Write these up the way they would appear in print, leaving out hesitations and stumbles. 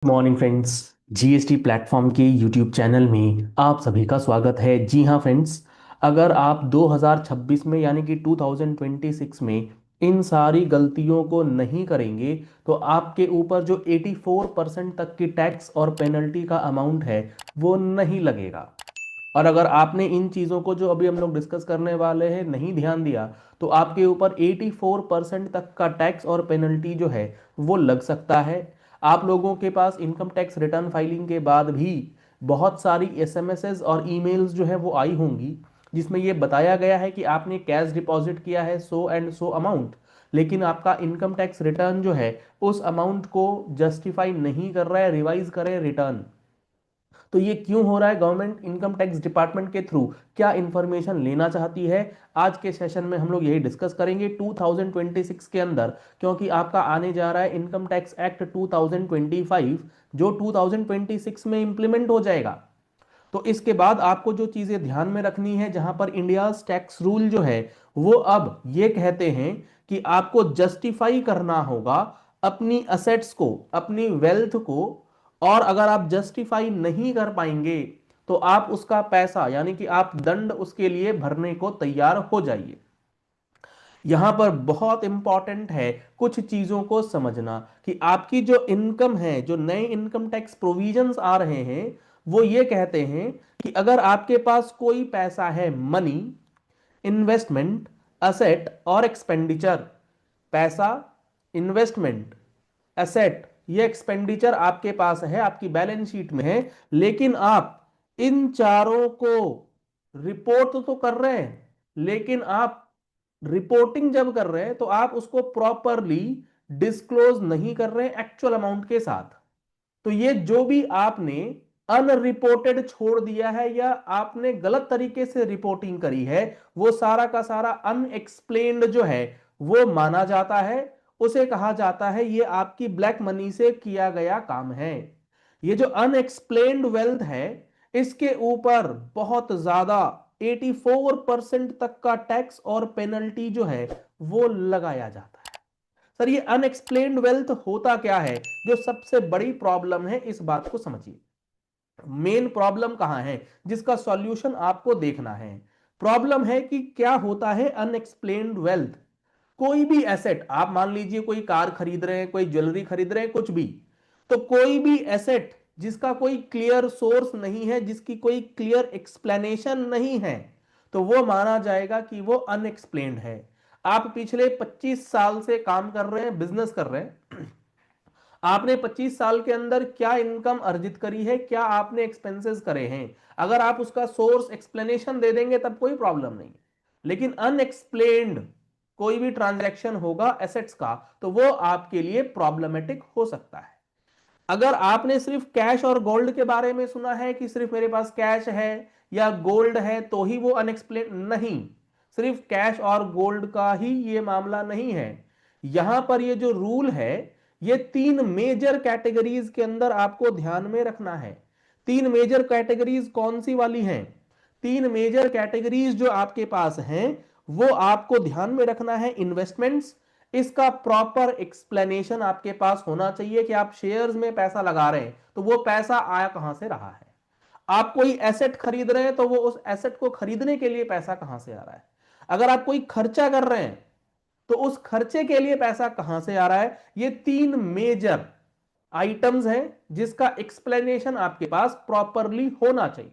Morning friends. GST platform के YouTube channel में आप सभी का स्वागत है। जी हाँ फ्रेंड्स, अगर आप 2026 में यानी कि 2026 में इन सारी गलतियों को नहीं करेंगे तो आपके ऊपर जो 84% तक की टैक्स और पेनल्टी का अमाउंट है वो नहीं लगेगा। और अगर आपने इन चीज़ों को जो अभी हम लोग डिस्कस करने वाले हैं नहीं ध्यान दिया तो आपके ऊपर 84% तक का टैक्स और पेनल्टी जो है वो लग सकता है। आप लोगों के पास इनकम टैक्स रिटर्न फाइलिंग के बाद भी बहुत सारी एसएमएसेस और ईमेल्स जो है वो आई होंगी जिसमें ये बताया गया है कि आपने कैश डिपॉजिट किया है सो एंड सो अमाउंट, लेकिन आपका इनकम टैक्स रिटर्न जो है उस अमाउंट को जस्टिफाई नहीं कर रहा है, रिवाइज करें रिटर्न। तो ये क्यों हो रहा है? गवर्नमेंट इनकम टैक्स डिपार्टमेंट के थ्रू क्या इंफॉर्मेशन लेना चाहती है? आज के सेशन में हम लोग यही डिस्कस करेंगे 2026 के अंदर, क्योंकि आपका आने जा रहा है इनकम टैक्स एक्ट 2025 जो 2026 में इंप्लीमेंट हो जाएगा। तो इसके बाद आपको जो चीजें ध्यान में रखनी है, जहां पर इंडिया टैक्स रूल जो है वो अब ये कहते हैं कि आपको जस्टिफाई करना होगा अपनी असेट्स को, अपनी वेल्थ को। और अगर आप जस्टिफाई नहीं कर पाएंगे तो आप उसका पैसा यानी कि आप दंड उसके लिए भरने को तैयार हो जाइए। यहां पर बहुत इंपॉर्टेंट है कुछ चीजों को समझना कि आपकी जो इनकम है, जो नए इनकम टैक्स प्रोविजंस आ रहे हैं वो ये कहते हैं कि अगर आपके पास कोई पैसा है, मनी, इन्वेस्टमेंट, असेट और एक्सपेंडिचर, पैसा, इन्वेस्टमेंट, एसेट, ये एक्सपेंडिचर आपके पास है, आपकी बैलेंस शीट में है, लेकिन आप इन चारों को रिपोर्ट तो कर रहे हैं, लेकिन आप रिपोर्टिंग जब कर रहे हैं तो आप उसको प्रॉपरली डिस्क्लोज नहीं कर रहे हैं एक्चुअल अमाउंट के साथ। तो ये जो भी आपने अनरिपोर्टेड छोड़ दिया है या आपने गलत तरीके से रिपोर्टिंग करी है वो सारा का सारा अनएक्सप्लेन्ड जो है वो माना जाता है। उसे कहा जाता है ये आपकी ब्लैक मनी से किया गया काम है। ये जो अनएक्सप्लेन्ड वेल्थ है इसके ऊपर बहुत ज्यादा 84% तक का टैक्स और पेनल्टी जो है वो लगाया जाता है। सर ये अनएक्सप्लेन्ड वेल्थ होता क्या है? जो सबसे बड़ी प्रॉब्लम है इस बात को समझिए। मेन प्रॉब्लम कहां है जिसका सॉल्यूशन आपको देखना है? प्रॉब्लम है कि क्या होता है अनएक्सप्लेन्ड वेल्थ। कोई भी एसेट, आप मान लीजिए कोई कार खरीद रहे हैं, कोई ज्वेलरी खरीद रहे हैं, कुछ भी, तो कोई भी एसेट जिसका कोई क्लियर सोर्स नहीं है, जिसकी कोई क्लियर एक्सप्लेनेशन नहीं है, तो वो माना जाएगा कि वो अनएक्सप्लेन्ड है। आप पिछले 25 साल से काम कर रहे हैं, बिजनेस कर रहे हैं, आपने 25 साल के अंदर क्या इनकम अर्जित करी है, क्या आपने एक्सपेंसेस करे हैं, अगर आप उसका सोर्स एक्सप्लेनेशन दे देंगे तब कोई प्रॉब्लम नहीं। लेकिन अनएक्सप्लेन्ड कोई भी ट्रांजैक्शन होगा एसेट्स का तो वो आपके लिए प्रॉब्लमेटिक हो सकता है। अगर आपने सिर्फ कैश और गोल्ड के बारे में सुना है कि सिर्फ मेरे पास कैश है या गोल्ड है तो ही वो अनएक्सप्लेन, नहीं, सिर्फ कैश और गोल्ड का ही ये मामला नहीं है। यहां पर ये जो रूल है ये तीन मेजर कैटेगरीज के अंदर आपको ध्यान में रखना है। तीन मेजर कैटेगरीज कौन सी वाली हैं? तीन मेजर कैटेगरीज जो आपके पास हैं वो आपको ध्यान में रखना है। इन्वेस्टमेंट्स, इसका प्रॉपर एक्सप्लेनेशन आपके पास होना चाहिए कि आप शेयर्स में पैसा लगा रहे हैं तो वो पैसा आया कहां से रहा है। आप कोई एसेट खरीद रहे हैं तो वो उस एसेट को खरीदने के लिए पैसा कहां से आ रहा है। अगर आप कोई खर्चा कर रहे हैं तो उस खर्चे के लिए पैसा कहां से आ रहा है। ये तीन मेजर आइटम्स हैं जिसका एक्सप्लेनेशन आपके पास प्रॉपरली होना चाहिए।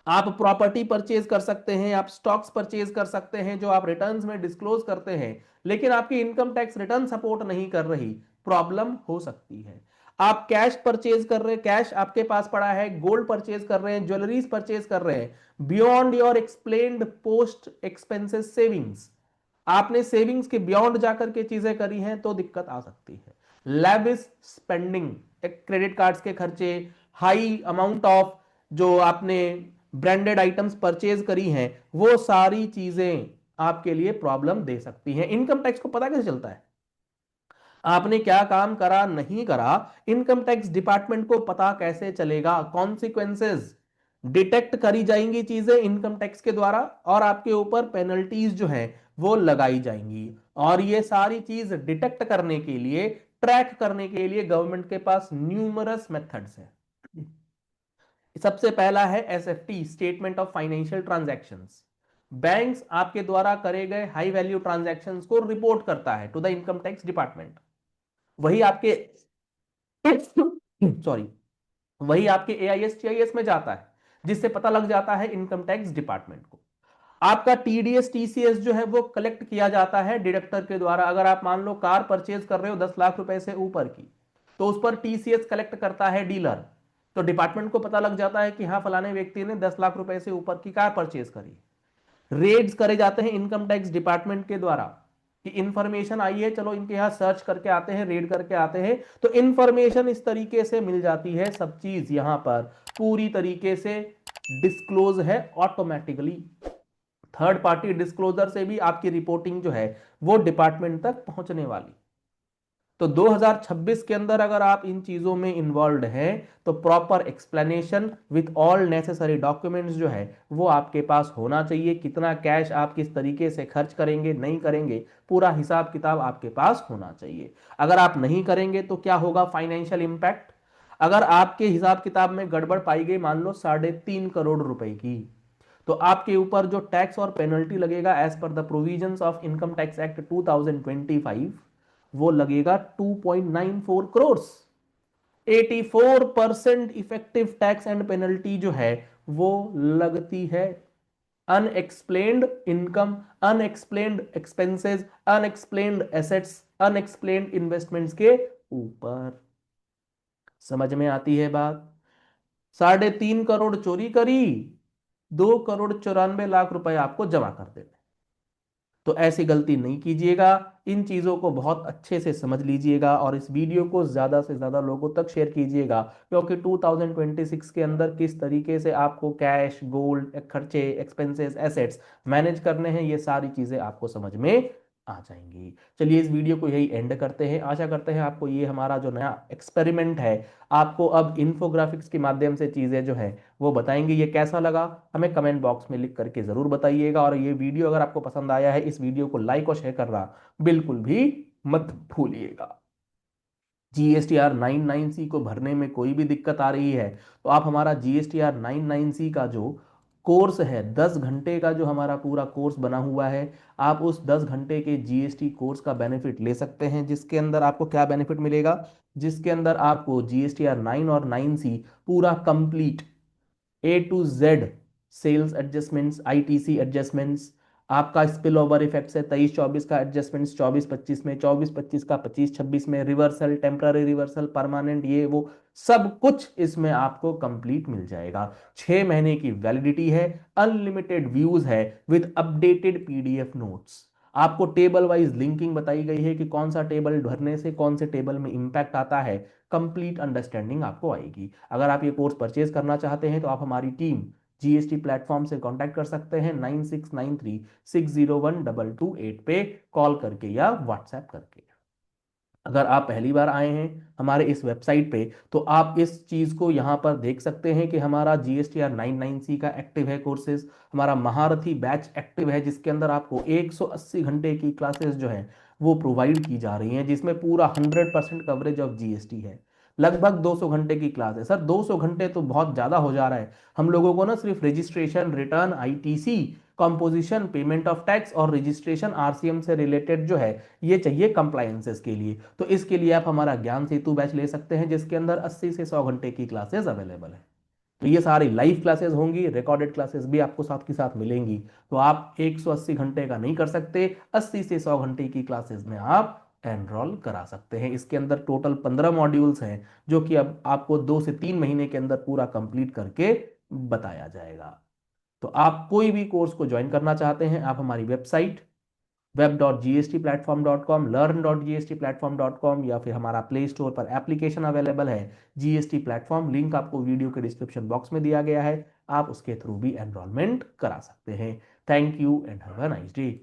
आप प्रॉपर्टी परचेज कर सकते हैं, आप स्टॉक्स परचेज कर सकते हैं जो आप रिटर्न्स में डिस्क्लोज करते हैं, लेकिन आपकी इनकम टैक्स रिटर्न सपोर्ट नहीं कर रही, प्रॉब्लम हो सकती है। आप कैश परचेज कर रहे हैं, कैश आपके पास पड़ा है, गोल्ड परचेज कर रहे हैं, ज्वेलरीज परचेज कर रहे हैं, beyond your explained post expenses savings, आपने सेविंग्स के बियॉन्ड जाकर के चीजें करी हैं तो दिक्कत आ सकती है। लैविश स्पेंडिंग, क्रेडिट कार्ड्स के खर्चे, हाई अमाउंट ऑफ जो आपने ब्रांडेड आइटम्स परचेज करी हैं, वो सारी चीजें आपके लिए प्रॉब्लम दे सकती हैं। इनकम टैक्स को पता कैसे चलता है आपने क्या काम करा नहीं करा? इनकम टैक्स डिपार्टमेंट को पता कैसे चलेगा? कॉन्सिक्वेंसेस डिटेक्ट करी जाएंगी चीजें इनकम टैक्स के द्वारा और आपके ऊपर पेनल्टीज जो है वो लगाई जाएंगी। और ये सारी चीज डिटेक्ट करने के लिए ट्रैक करने के लिए गवर्नमेंट के पास न्यूमरस मेथड्स है। सबसे पहला है SFT, statement of financial transactions. Banks आपके द्वारा करे गए हाई वैल्यू ट्रांजैक्शंस को रिपोर्ट करता है to the income tax department. वही आपके सॉरी वही आपके एआईएस टीआईएस में जाता है, जिससे पता लग जाता है इनकम टैक्स डिपार्टमेंट को। आपका टीडीएस टीसीएस जो है वो कलेक्ट किया जाता है डिडक्टर के द्वारा। अगर आप मान लो कार परचेज कर रहे हो 10 लाख रुपए से ऊपर की, तो उस पर टीसीएस कलेक्ट करता है डीलर। तो डिपार्टमेंट को पता लग जाता है कि हाँ फलाने व्यक्ति ने 10 लाख रुपए से ऊपर की कार परचेज करी। रेड्स करे जाते हैं इनकम टैक्स डिपार्टमेंट के द्वारा कि इंफॉर्मेशन आई है, चलो इनके यहां सर्च करके आते हैं, रेड करके आते हैं। तो इंफॉर्मेशन इस तरीके से मिल जाती है, सब चीज यहां पर पूरी तरीके से डिस्क्लोज है ऑटोमेटिकली। थर्ड पार्टी डिस्क्लोजर से भी आपकी रिपोर्टिंग जो है वो डिपार्टमेंट तक पहुंचने वाली। तो 2026 के अंदर अगर आप इन चीजों में इन्वॉल्व हैं तो proper explanation with all necessary documents जो है वो आपके पास होना चाहिए। कितना कैश आप किस तरीके से खर्च करेंगे नहीं करेंगे, पूरा हिसाब किताब आपके पास होना चाहिए। अगर आप नहीं करेंगे तो क्या होगा फाइनेंशियल इंपैक्ट? अगर आपके हिसाब किताब में गड़बड़ पाई गई, मान लो 3.5 करोड़ रुपए की, तो आपके ऊपर जो टैक्स और पेनल्टी लगेगा as per the provisions of income tax act 2025, वो लगेगा 2.94 crore. 84% effective tax and penalty जो है वो लगती है unexplained income, unexplained expenses, unexplained assets, unexplained investments के ऊपर। समझ में आती है बात? 3.5 करोड़ चोरी करी, 2 करोड़ 94 लाख रुपए आपको जमा कर देने। तो ऐसी गलती नहीं कीजिएगा। इन चीजों को बहुत अच्छे से समझ लीजिएगा और इस वीडियो को ज्यादा से ज्यादा लोगों तक शेयर कीजिएगा, क्योंकि 2026 के अंदर किस तरीके से आपको कैश, गोल्ड, खर्चे, एक्सपेंसेस, एसेट्स मैनेज करने हैं, ये सारी चीजें आपको समझ में आ जाएंगी। चलिए इस वीडियो को यही एंड करते हैं। आशा करते हैं आपको ये हमारा जो नया एक्सपेरिमेंट है, आपको अब इन्फोग्राफिक्स के माध्यम से चीजें जो है वो बताएंगे, ये कैसा लगा हमें कमेंट बॉक्स में लिख करके जरूर बताइएगा। और ये वीडियो अगर आपको पसंद आया है, इस वीडियो को लाइक और शेयर करना बिल्कुल भी मत भूलिएगा। GSTR 99C को भरने में कोई भी दिक्कत आ रही है तो आप हमारा GSTR 99C का जो कोर्स है, 10 घंटे का जो हमारा पूरा कोर्स बना हुआ है, आप उस 10 घंटे के जीएसटी कोर्स का बेनिफिट ले सकते हैं। जिसके अंदर आपको क्या बेनिफिट मिलेगा? जिसके अंदर आपको GSTR 9 और 9C पूरा complete A to Z sales adjustments, ITC adjustments, आपका स्पिल ओवर इफेक्ट है 23-24 का एडजस्टमेंट्स 24-25 में, 24-25 का 25-26 में, रिवर्सल, टेम्पररी रिवर्सल, परमानेंट, ये वो सब कुछ इसमें आपको कंप्लीट मिल जाएगा। 6 महीने की वैलिडिटी है, अनलिमिटेड व्यूज है विद अपडेटेड पीडीएफ नोट्स। आपको टेबल वाइज लिंकिंग बताई गई है कि कौन सा टेबल भरने से कौन से टेबल में इंपैक्ट आता है, कंप्लीट अंडरस्टैंडिंग आपको आएगी। अगर आप ये कोर्स परचेज करना चाहते हैं तो आप हमारी टीम जीएसटी प्लेटफॉर्म से कांटेक्ट कर सकते हैं 9693601228 पे कॉल करके या व्हाट्सएप करके। अगर आप पहली बार आए हैं हमारे इस वेबसाइट पे तो आप इस चीज को यहां पर देख सकते हैं कि हमारा GSTR 99C का एक्टिव है कोर्सेज, हमारा महारथी बैच एक्टिव है, जिसके अंदर आपको 180 घंटे की क्लासेस जो है वो प्रोवाइड की जा रही हैं, जिसमें पूरा 100% कवरेज ऑफ जीएसटी है। लगभग 200 घंटे की क्लास है। सर 200 घंटे तो बहुत ज्यादा हो जा रहा है। हम लोगों को ना सिर्फ registration, return, ITC, composition, payment of tax और रजिस्ट्रेशन आरसीएम से रिलेटेड जो है ये चाहिए कंप्लायंसेस के लिए। तो इसके लिए आप हमारा ज्ञान सेतु बैच ले सकते हैं, जिसके अंदर 80 से 100 घंटे की क्लासेस अवेलेबल है। तो ये सारी लाइव क्लासेस होंगी, रिकॉर्डेड क्लासेस भी आपको साथ के साथ मिलेंगी। तो आप 180 घंटे का नहीं कर सकते, 80 से 100 घंटे की क्लासेस में आप एनरोल करा सकते हैं। इसके अंदर टोटल 15 मॉड्यूल्स हैं, जो कि अब आपको 2 से 3 महीने के अंदर पूरा कंप्लीट करके बताया जाएगा। तो आप कोई भी कोर्स को ज्वाइन करना चाहते हैं, आप हमारी वेबसाइट web.gstplatform.com, learn.gstplatform.com या फिर हमारा प्ले स्टोर पर एप्लीकेशन अवेलेबल है जीएसटी प्लेटफॉर्म, लिंक आपको वीडियो के डिस्क्रिप्शन बॉक्स में दिया गया है, आप उसके थ्रू भी एनरोलमेंट करा सकते हैं। Thank you and have a nice day.